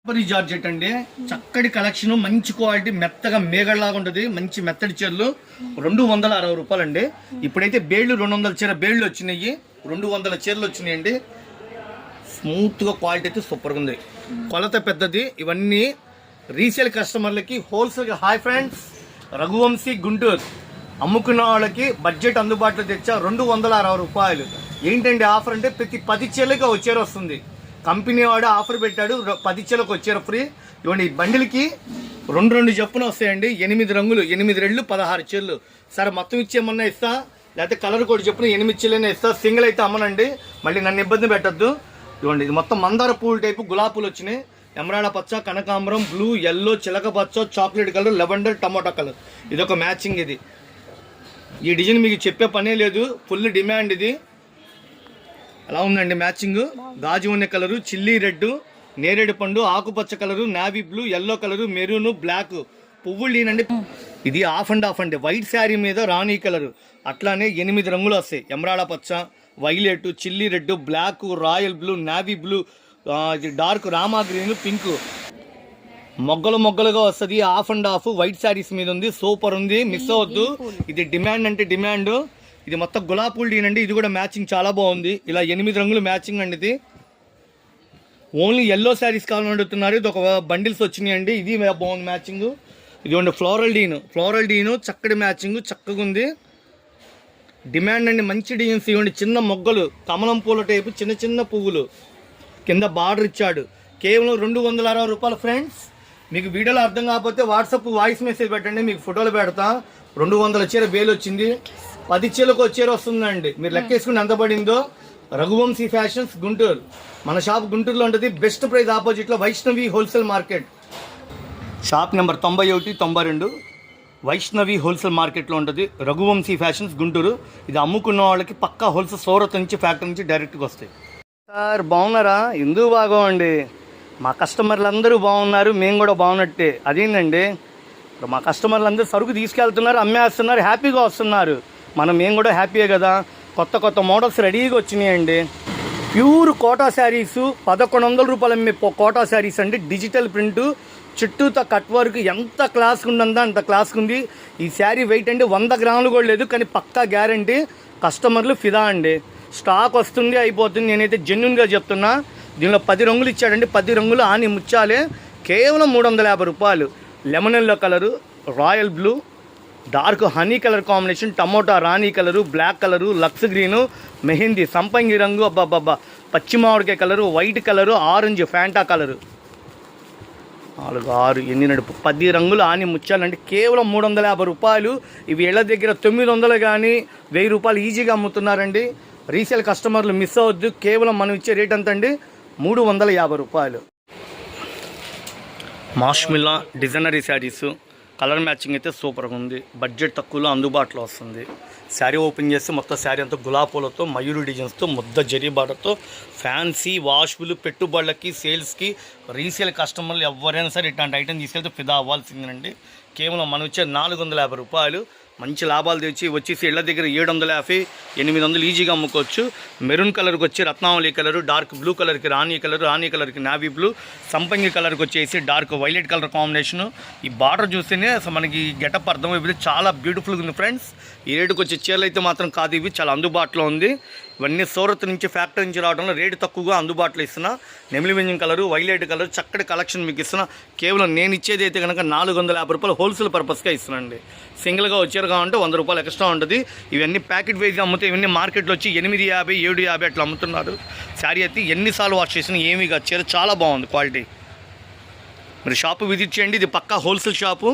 Georgette అండి, చక్కటి collection, మంచి క్వాలిటీ, మెత్తగా మేగడలాగా ఉంటుంది. మంచి మెత్తడి చీరలు 260 రూపాయలు అండి. ఇప్పుడైతే బేళ్లు 200 చీర బేళ్లు వచ్చినాయి, 200 చీరలు వచ్చినాయండి. స్మూత్గా క్వాలిటీ అయితే సూపర్గా ఉంది, కొలత పెద్దది. ఇవన్నీ రీసేల్ కస్టమర్లకి హోల్సేల్గా. Hi friends, Raghuvamshi Guntur. అమ్ముకున్న వాళ్ళకి బడ్జెట్ అందుబాటులో తెచ్చా 260 రూపాయలు. ఏంటండి ఆఫర్ అంటే ప్రతి 10 చీరలకి ఒక చీర వస్తుంది. కంపెనీ వాడు ఆఫర్ పెట్టాడు, 10 చీరలకు వచ్చారు ఫ్రీ. ఇవ్వండి, బండిలకి 2 జప్పున వస్తాయండి. 8 రంగులు, 8 రెళ్ళు 16 చీరలు. సరే మొత్తం ఇచ్చేయమన్నా ఇస్తా, లేకపోతే కలర్ కోడ్ చెప్పున 8 చీరలైనా ఇస్తా. సింగిల్ అయితే అమ్మనండి, మళ్ళీ నన్ను ఇబ్బంది పెట్టద్దు. ఇవ్వండి, ఇది మొత్తం మందార పూలు టైపు గులాబీలు వచ్చినాయి. ఎమరాడ పచ్చ, కనకాంబరం, బ్లూ, ఎల్లో, చిలక పచ్చ, చాక్లెట్ కలర్, లెవెండర్, టమాటా కలర్. ఇదొక మ్యాచింగ్. ఇది ఈ డిజైన్ మీకు చెప్పే పనే లేదు, ఫుల్ డిమాండ్. ఇది ఎలా ఉందండి మ్యాచింగ్? గాజు ఉన్న కలరు, చిల్లీ రెడ్, నేరేడు పండు, ఆకుపచ్చ colour, navy blue, yellow colour, maroon, black, పువ్వులు లేనండి. ఇది ఆఫ్ అండ్ ఆఫ్ అండి. వైట్ శారీ మీద రాణి కలరు. అట్లానే 8 రంగులు వస్తాయి. ఎమరాడ పచ్చ, violet, chilli red, black, royal blue, navy blue, dark రామా గ్రీన్, పింక్. మొగ్గలుగా వస్తుంది. Half and half white saris మీద ఉంది. సూపర్ ఉంది, మిస్ అవ్వద్దు. ఇది డిమాండ్ అంటే డిమాండ్. ఇది మొత్తం గులాబీ పూలు అండి. ఇది కూడా మ్యాచింగ్ చాలా బాగుంది. ఇలా 8 రంగులు మ్యాచింగ్ అండి. ఇది ఓన్లీ ఎల్లో శారీస్ కావాలని అడుగుతున్నారు. ఇది ఒక బండిల్స్ వచ్చినాయి అండి. ఇది బాగుంది మ్యాచింగ్. ఇదిగోండి ఫ్లోరల్ డీను చక్కటి మ్యాచింగ్, చక్కగా ఉంది. డిమాండ్ అండి, మంచి డిజైన్స్. ఇవ్వండి, చిన్న మొగ్గలు, కమలం పూల టైపు, చిన్న పువ్వులు, కింద బార్డర్ ఇచ్చాడు. కేవలం 260 రూపాయలు ఫ్రెండ్స్. మీకు వీడియోలో అర్థం కాకపోతే వాట్సాప్ వాయిస్ మెసేజ్ పెట్టండి, మీకు ఫోటోలు పెడతా. 200 చీర బేలు వచ్చింది, 10 చీరకు వచ్చేరు వస్తుందండి. మీరు లెక్కేసుకుని ఎంత పడిందో. రఘువంశీ ఫ్యాషన్స్ గుంటూరు. మన షాప్ గుంటూరులో ఉంటుంది. బెస్ట్ ప్రైస్ ఆపోజిట్లో Vaishnavi wholesale market. Shop number 91, 92 Vaishnavi wholesale మార్కెట్లో ఉంటుంది. రఘువంశీ ఫ్యాషన్స్ గుంటూరు. ఇది అమ్ముకున్న వాళ్ళకి పక్కా హోల్సేల్, సూరత్ నుంచి ఫ్యాక్టరీ నుంచి డైరెక్ట్గా వస్తాయి. సార్ బాగున్నారా? ఎందుకు బాగోండి, మా కస్టమర్లు అందరూ బాగున్నారు, మేము కూడా బాగున్నట్టే. అదేంటండి, మా కస్టమర్లు అందరూ సరుకు తీసుకెళ్తున్నారు, అమ్మేస్తున్నారు, హ్యాపీగా వస్తున్నారు. మేము కూడా హ్యాపీయే కదా. కొత్త మోడల్స్ రెడీగా వచ్చినాయండి. ప్యూర్ కోటా శారీసు 1100 రూపాయలు అమ్మే కోటా శారీస్ అండి. డిజిటల్ ప్రింటు, చుట్టూతో కట్ వర్క్, ఎంత క్లాస్గా ఉంటుందో అంత క్లాస్గా ఉంది. ఈ శారీ వెయిట్ అండి 100 గ్రాములు కూడా లేదు, కానీ పక్కా గ్యారంటీ. కస్టమర్లు ఫిదా అండి. స్టాక్ వస్తుంది, అయిపోతుంది. నేనైతే జెన్యున్గా చెప్తున్నా. దీనిలో 10 రంగులు ఇచ్చాడండి. 10 రంగులు ఆని ముచ్చాలే. కేవలం 350 రూపాయలు. Lemon yellow colour, royal blue, dark honey colour combination, tomato రాణి కలరు, బ్లాక్ కలరు, లక్స్ గ్రీను, మెహందీ, సంపంగి రంగు, అబ్బాబ్బా, పచ్చి మామిడికాయ కలరు, white colour, orange, Fanta colour. 4, 6, 8 నడుపు 10 రంగులు ఆని ముచ్చాలంటే కేవలం 350 రూపాయలు. ఇవి ఇళ్ళ దగ్గర 900 కానీ 1000 రూపాయలు ఈజీగా అమ్ముతున్నారండి. రీసేల్ కస్టమర్లు మిస్ అవ్వద్దు. కేవలం మనం ఇచ్చే రేట్ ఎంత అండి? 350 రూపాయలు. మాష్మిల్లా డిజైనరీ శారీసు, కలర్ మ్యాచింగ్ అయితే సూపర్గా ఉంది. బడ్జెట్ తక్కువలో అందుబాటులో వస్తుంది. శారీ ఓపెన్ చేస్తే మొత్తం శారీ అంతా గులాబీలతో, మయూరు డిజైన్స్తో, ముద్ద జరీ బార్డర్తో, ఫ్యాన్సీ వాష్బులు, పెట్టుబడులకి, సేల్స్కి, రీసేల్ కస్టమర్లు ఎవరైనా సరే ఇట్లాంటి ఐటమ్ తీసుకెళ్తే ఫిదా అవ్వాల్సిందేనండి. కేవలం మనం ఇచ్చే 450 రూపాయలు. మంచి లాభాలు తెచ్చి వచ్చేసి ఇళ్ళ దగ్గర 750, 800 ఈజీగా అమ్ముకోవచ్చు. మెరూన్ కలర్కి వచ్చి రత్నావళి కలరు, డార్క్ బ్లూ కలర్కి రాణి కలర్కి నావీ బ్లూ, సంపంగి కలర్కి వచ్చేసి డార్క్ వైలెట్ కలర్ కాంబినేషను. ఈ బార్డర్ చూస్తేనే అసలు మనకి గెటప్ అర్థమైపోతే చాలా బ్యూటిఫుల్గా ఉంది ఫ్రెండ్స్. ఈ రేటుకి వచ్చే చీరలు అయితే మాత్రం కాదు, ఇవి చాలా అందుబాటులో ఉంది. ఇవన్నీ సూరత్ నుంచి ఫ్యాక్టరీ నుంచి రావడంలో రేటు తక్కువగా అందుబాటులో ఇస్తున్నా. నెమిలి వెంజం కలరు, వైలెట్ కలర్, చక్కటి కలెక్షన్ మీకు ఇస్తున్నా. కేవలం నేను ఇచ్చేది అయితే కనుక 450 రూపాయలు హోల్సేల్ పర్పస్గా ఇస్తున్నానండి. సింగిల్గా వచ్చారు కావాలంటే 100 రూపాయలు ఎక్స్ట్రా ఉంటుంది. ఇవన్నీ ప్యాకెట్ వైజ్గా అమ్ముతాయి. ఇవన్నీ మార్కెట్లో వచ్చి 850, 750 అట్లా అమ్ముతున్నారు. శారీ అయితే ఎన్నిసార్లు వాష్ చేసినా ఏమీ కాదు, చీర చాలా బాగుంది క్వాలిటీ. మీరు షాపు విజిట్ చేయండి. ఇది పక్కా హోల్సేల్ షాపు.